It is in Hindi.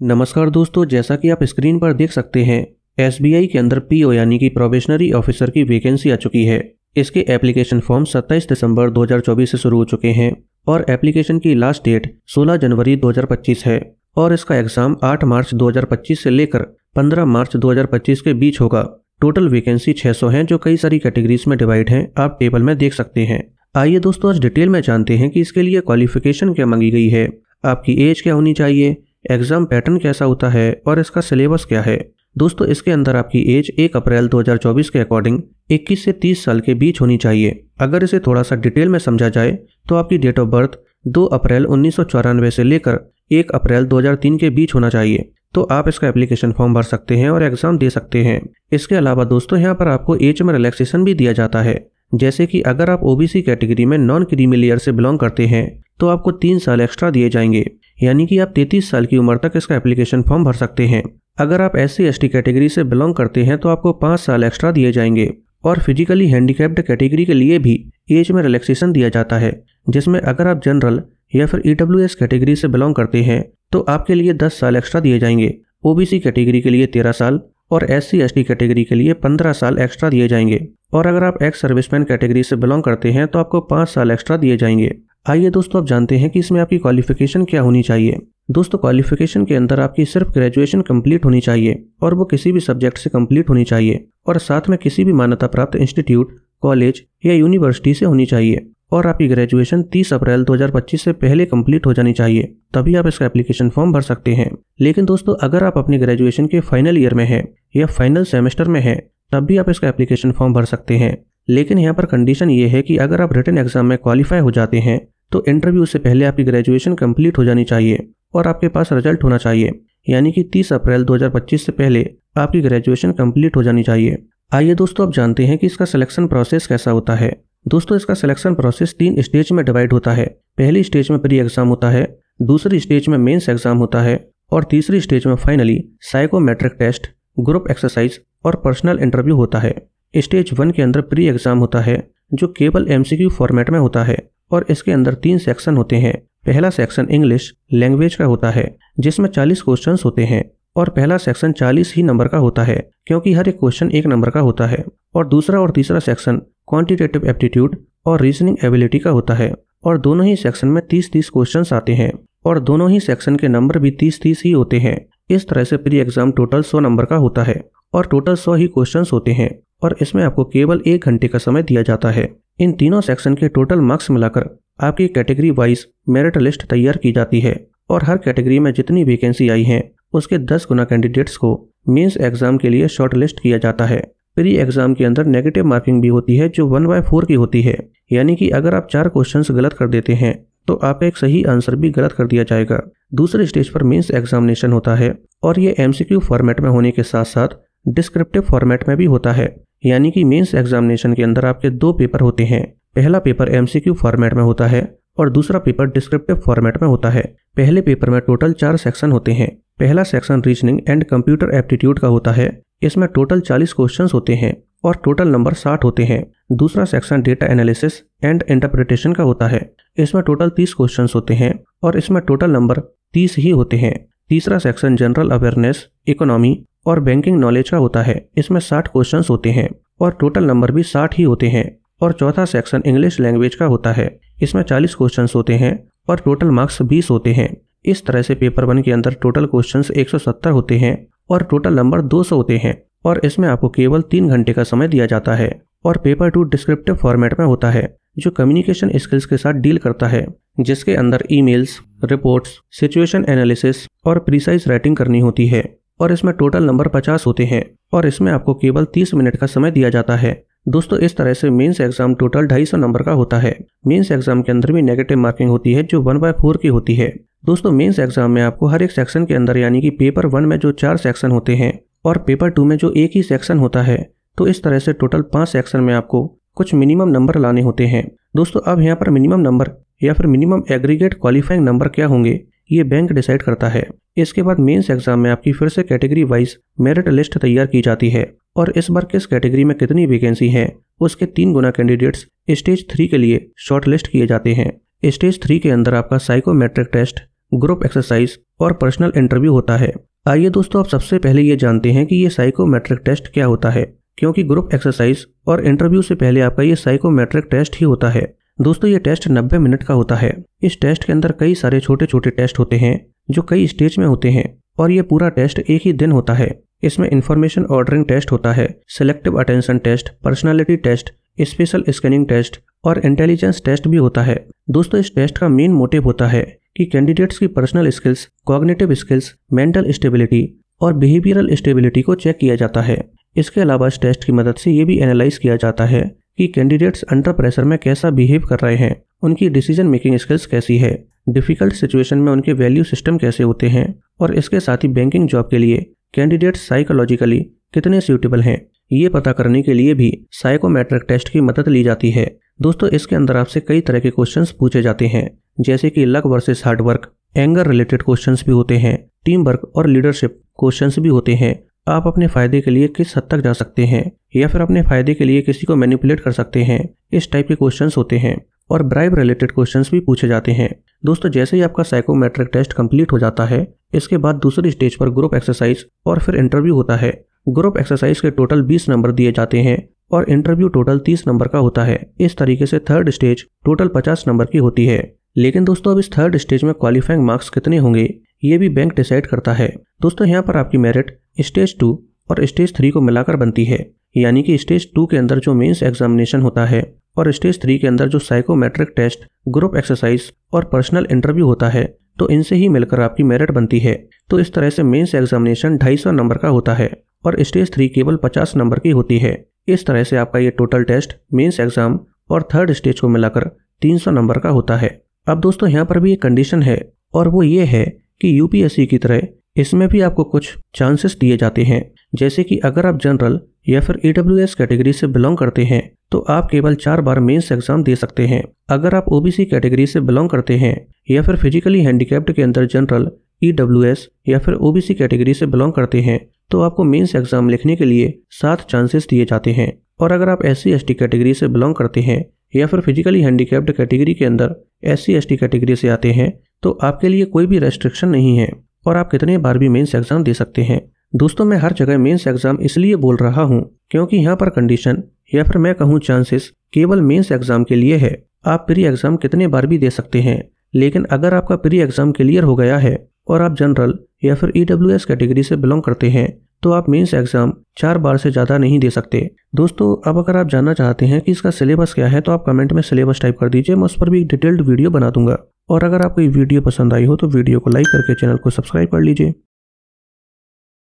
नमस्कार दोस्तों, जैसा कि आप स्क्रीन पर देख सकते हैं, एसबीआई के अंदर पीओ यानी कि प्रोबेशनरी ऑफिसर की वैकेंसी आ चुकी है। इसके एप्लीकेशन फॉर्म 27 दिसंबर 2024 से शुरू हो चुके हैं और एप्लीकेशन की लास्ट डेट 16 जनवरी 2025 है और इसका एग्जाम 8 मार्च 2025 से लेकर 15 मार्च 2025 के बीच होगा। टोटल वैकेंसी 600 हैं जो कई सारी कैटेगरीज में डिवाइड हैं, आप टेबल में देख सकते हैं। आइए दोस्तों, आज डिटेल में जानते हैं कि इसके लिए क्वालिफिकेशन क्या मांगी गई है, आपकी एज क्या होनी चाहिए, एग्जाम पैटर्न कैसा होता है और इसका सिलेबस क्या है। दोस्तों, इसके अंदर आपकी एज 1 अप्रैल 2024 के अकॉर्डिंग 21 से 30 साल के बीच होनी चाहिए। अगर इसे थोड़ा सा डिटेल में समझा जाए तो आपकी डेट ऑफ बर्थ 2 अप्रैल 1994 से लेकर 1 अप्रैल 2003 के बीच होना चाहिए, तो आप इसका एप्लीकेशन फॉर्म भर सकते हैं और एग्जाम दे सकते हैं। इसके अलावा दोस्तों, यहाँ पर आपको एज में रिलैक्सेशन भी दिया जाता है, जैसे कि अगर आप ओबीसी कैटेगरी में नॉन क्रीमी लेयर से बिलोंग करते हैं तो आपको 3 साल एक्स्ट्रा दिए जाएंगे, यानी कि आप 33 साल की उम्र तक इसका एप्लीकेशन फॉर्म भर सकते हैं। अगर आप SC ST कैटेगरी से बिलोंग करते हैं तो आपको 5 साल एक्स्ट्रा दिए जाएंगे और फिजिकली हैंडीकैप्ड कैटेगरी के लिए भी एज में रिलैक्सेशन दिया जाता है, जिसमें अगर आप जनरल या फिर EWS कैटेगरी से बिलोंग करते हैं तो आपके लिए 10 साल एक्स्ट्रा दिए जाएंगे। ओबीसी कैटेगरी के लिए 13 साल और SC ST कैटेगरी के लिए 15 साल एक्स्ट्रा दिए जाएंगे और अगर आप एक्स सर्विसमैन कैटेगरी से बिलोंग करते हैं तो आपको 5 साल एक्स्ट्रा दिए जाएंगे। आइए दोस्तों, अब जानते हैं कि इसमें आपकी क्वालिफिकेशन क्या होनी चाहिए। दोस्तों, क्वालिफिकेशन के अंदर आपकी सिर्फ ग्रेजुएशन कंप्लीट होनी चाहिए और वो किसी भी सब्जेक्ट से कंप्लीट होनी चाहिए और साथ में किसी भी मान्यता प्राप्त इंस्टीट्यूट, कॉलेज या यूनिवर्सिटी से होनी चाहिए और आपकी ग्रेजुएशन 30 अप्रैल 2025 से पहले कंप्लीट हो जानी चाहिए, तभी आप इसका एप्लीकेशन फॉर्म भर सकते हैं। लेकिन दोस्तों, अगर आप अपनी ग्रेजुएशन के फाइनल ईयर में हैं या फाइनल सेमेस्टर में हैं तब भी आप इसका एप्लीकेशन फॉर्म भर सकते हैं। लेकिन यहाँ पर कंडीशन ये है कि अगर आप रिटन एग्जाम में क्वालिफाई हो जाते हैं तो इंटरव्यू से पहले आपकी ग्रेजुएशन कंप्लीट हो जानी चाहिए और आपके पास रिजल्ट होना चाहिए, यानी कि 30 अप्रैल 2025 से पहले आपकी ग्रेजुएशन कंप्लीट हो जानी चाहिए। आइए दोस्तों, अब जानते हैं कि इसका सिलेक्शन प्रोसेस कैसा होता है। दोस्तों, इसका सिलेक्शन प्रोसेस 3 स्टेज में डिवाइड होता है। पहली स्टेज में प्री एग्जाम होता है, दूसरी स्टेज में मेंस एग्जाम होता है और तीसरी स्टेज में finally psychometric test, group exercise और पर्सनल इंटरव्यू होता है। स्टेज 1 के अंदर प्री एग्जाम होता है जो केवल MCQ फॉर्मेट में होता है और इसके अंदर 3 सेक्शन होते हैं। पहला सेक्शन इंग्लिश लैंग्वेज का होता है जिसमें 40 क्वेश्चंस होते हैं और पहला सेक्शन 40 ही नंबर का होता है क्योंकि हर एक क्वेश्चन 1 नंबर का होता है और दूसरा और तीसरा सेक्शन क्वांटिटेटिव एप्टीट्यूड और रीजनिंग एबिलिटी का होता है और दोनों ही सेक्शन में 30-30 क्वेश्चंस आते हैं और दोनों ही सेक्शन के नंबर भी 30-30 ही होते हैं। इस तरह से प्री एग्जाम टोटल 100 नंबर का होता है और टोटल 100 ही क्वेश्चंस होते हैं और इसमें आपको केवल 1 घंटे का समय दिया जाता है। इन तीनों सेक्शन के टोटल मार्क्स मिलाकर आपकी कैटेगरी वाइज मेरिट लिस्ट तैयार की जाती है और हर कैटेगरी में जितनी वैकेंसी आई है उसके 10 गुना कैंडिडेट्स को मेंस एग्जाम के लिए शॉर्ट लिस्ट किया जाता है। प्री एग्जाम के अंदर नेगेटिव मार्किंग भी होती है जो 1/4 की होती है, यानी कि अगर आप 4 क्वेश्चंस गलत कर देते हैं तो आपका एक सही आंसर भी गलत कर दिया जाएगा। दूसरे स्टेज पर मेंस एग्जामिनेशन होता है और ये MCQ फॉर्मेट में होने के साथ साथ डिस्क्रिप्टिव फॉर्मेट में भी होता है, यानी कि मेंस एग्जामिनेशन के अंदर आपके 2 पेपर होते हैं। पहला पेपर MCQ फॉर्मेट में होता है और दूसरा पेपर डिस्क्रिप्टिव फॉर्मेट में होता है। पहले पेपर में टोटल 4 सेक्शन होते हैं। पहला section reasoning and computer aptitude का होता है, इसमें टोटल 40 क्वेश्चंस होते हैं और टोटल नंबर 60 होते हैं। दूसरा section data analysis and interpretation का होता है, इसमें टोटल 30 क्वेश्चंस होते हैं और इसमें टोटल नंबर 30 ही होते हैं। तीसरा सेक्शन जनरल अवेयरनेस, इकोनॉमी और बैंकिंग नॉलेज का होता है, इसमें 60 क्वेश्चंस होते हैं और टोटल नंबर भी 60 ही होते हैं। और चौथा सेक्शन इंग्लिश लैंग्वेज का होता है, इसमें 40 क्वेश्चंस होते हैं और टोटल मार्क्स 20 होते हैं। इस तरह से पेपर 1 के अंदर टोटल क्वेश्चंस 170 होते हैं और टोटल नंबर 200 होते हैं और इसमें आपको केवल 3 घंटे का समय दिया जाता है। और पेपर 2 डिस्क्रिप्टिव फॉर्मेट में होता है जो कम्युनिकेशन स्किल्स के साथ डील करता है, जिसके अंदर ईमेल्स, रिपोर्ट्स, सिचुएशन एनालिसिस और प्रिसाइज राइटिंग करनी होती है और इसमें टोटल नंबर 50 होते हैं और इसमें आपको केवल 30 मिनट का समय दिया जाता है। दोस्तों, इस तरह से मेंस एग्जाम टोटल 250 नंबर का होता है। मेंस एग्जाम के अंदर भी नेगेटिव मार्किंग होती है जो 1/4 की होती है। दोस्तों, मेंस एग्जाम में आपको हर एक सेक्शन के अंदर, यानी कि पेपर 1 में जो 4 सेक्शन होते हैं और पेपर 2 में जो एक ही सेक्शन होता है, तो इस तरह से टोटल 5 सेक्शन में आपको कुछ मिनिमम नंबर लाने होते हैं। दोस्तों, अब यहाँ पर मिनिमम नंबर या फिर मिनिमम एग्रीगेट क्वालिफाइंग नंबर क्या होंगे ये बैंक डिसाइड करता है। इसके बाद मेंस एग्जाम में आपकी फिर से कैटेगरी वाइज मेरिट लिस्ट तैयार की जाती है और इस बार किस कैटेगरी में कितनी वैकेंसी है उसके 3 गुना कैंडिडेट्स स्टेज 3 के लिए शॉर्ट लिस्ट किए जाते हैं। स्टेज 3 के अंदर आपका साइकोमेट्रिक टेस्ट, ग्रुप एक्सरसाइज और पर्सनल इंटरव्यू होता है। आइए दोस्तों, आप सबसे पहले ये जानते हैं कि ये साइकोमेट्रिक टेस्ट क्या होता है, क्योंकि ग्रुप एक्सरसाइज और इंटरव्यू से पहले आपका ये साइकोमेट्रिक टेस्ट ही होता है। दोस्तों, ये टेस्ट 90 मिनट का होता है। इस टेस्ट के अंदर कई सारे छोटे छोटे टेस्ट होते हैं जो कई स्टेज में होते हैं और ये पूरा टेस्ट एक ही दिन होता है। इसमें इंफॉर्मेशन ऑर्डरिंग टेस्ट होता है, selective attention test, personality test, special scanning test और इंटेलिजेंस टेस्ट भी होता है। दोस्तों, इस टेस्ट का मेन मोटिव होता है कि कैंडिडेट्स की personal skills, cognitive skills, mental stability और बिहेवियरल स्टेबिलिटी को चेक किया जाता है। इसके अलावा इस टेस्ट की मदद से ये भी एनालाइज किया जाता है कि कैंडिडेट्स अंडर प्रेशर में कैसा बिहेव कर रहे हैं, उनकी डिसीजन मेकिंग स्किल्स कैसी है, डिफिकल्ट सिचुएशन में उनके वैल्यू सिस्टम कैसे होते हैं और इसके साथ ही बैंकिंग जॉब के लिए कैंडिडेट्स साइकोलॉजिकली कितने सूटेबल हैं, ये पता करने के लिए भी साइकोमेट्रिक टेस्ट की मदद ली जाती है। दोस्तों, इसके अंदर आपसे कई तरह के क्वेश्चंस पूछे जाते हैं, जैसे कि luck versus hard work, anger related questions भी होते हैं, टीम वर्क और लीडरशिप क्वेश्चंस भी होते हैं। आप अपने फायदे के लिए किस हद तक जा सकते हैं या फिर अपने फायदे के लिए किसी को मैनिपुलेट कर सकते हैं, इस टाइप के क्वेश्चंस होते हैं और ब्राइब रिलेटेड क्वेश्चंस भी पूछे जाते हैं। दोस्तों, जैसे ही आपका साइकोमेट्रिक टेस्ट कंप्लीट हो जाता है, इसके बाद दूसरी स्टेज पर ग्रुप एक्सरसाइज और फिर इंटरव्यू होता है। ग्रुप एक्सरसाइज के टोटल 20 नंबर दिए जाते हैं और इंटरव्यू टोटल 30 नंबर का होता है। इस तरीके से थर्ड स्टेज टोटल 50 नंबर की होती है। लेकिन दोस्तों, अब इस थर्ड स्टेज में क्वालिफाइंग मार्क्स कितने होंगे ये भी बैंक डिसाइड करता है। दोस्तों, यहाँ पर आपकी मेरिट स्टेज 2 और स्टेज 3 को मिलाकर बनती है, यानी कि स्टेज 2 के अंदर जो मेंस एग्जामिनेशन होता है और स्टेज 3 के अंदर जो साइकोमेट्रिक टेस्ट, ग्रुप एक्सरसाइज और पर्सनल इंटरव्यू होता है, तो इनसे ही मिलकर आपकी मेरिट बनती है। तो इस तरह से मेंस एग्जामिनेशन 250 नंबर का होता है और स्टेज 3 केवल 50 नंबर की होती है। इस तरह से आपका ये टोटल टेस्ट, मेंस एग्जाम और थर्ड स्टेज को मिलाकर 300 नंबर का होता है। अब दोस्तों, यहाँ पर भी एक कंडीशन है और वो ये है कि यूपीएससी की तरह इसमें भी आपको कुछ चांसेस दिए जाते हैं, जैसे कि अगर आप जनरल या फिर ईडब्ल्यूएस कैटेगरी से बिलोंग करते हैं तो आप केवल 4 बार मेंस एग्जाम दे सकते हैं। अगर आप ओबीसी कैटेगरी से बिलोंग करते हैं या फिर फिजिकली हैंडीकैप्ड के अंदर जनरल, ईडब्ल्यूएस या फिर ओबीसी कैटेगरी से बिलोंग करते हैं तो आपको मेंस एग्जाम लिखने के लिए 7 चांसेस दिए जाते हैं। और अगर आप एससी एसटी कैटेगरी से बिलोंग करते हैं या फिर फिजिकली हैंडीकैप्ड कैटेगरी के अंदर एससी एसटी कैटेगरी से आते हैं तो आपके लिए कोई भी रेस्ट्रिक्शन नहीं है और आप कितने बार भी मेंस एग्जाम दे सकते हैं। दोस्तों, मैं हर जगह मेंस एग्जाम इसलिए बोल रहा हूँ क्योंकि यहाँ पर कंडीशन या फिर मैं कहूँ चांसेस केवल मेंस एग्जाम के लिए है। आप प्री एग्जाम कितने बार भी दे सकते हैं, लेकिन अगर आपका प्री एग्जाम क्लियर हो गया है और आप जनरल या फिर ईडब्ल्यूएस कैटेगरी से बिलोंग करते हैं तो आप मेंस एग्जाम 4 बार से ज़्यादा नहीं दे सकते। दोस्तों, अब अगर आप जानना चाहते हैं कि इसका सिलेबस क्या है तो आप कमेंट में सिलेबस टाइप कर दीजिए, मैं उस पर भी एक डिटेल्ड वीडियो बना दूंगा। और अगर आपको ये वीडियो पसंद आई हो तो वीडियो को लाइक करके चैनल को सब्सक्राइब कर लीजिए।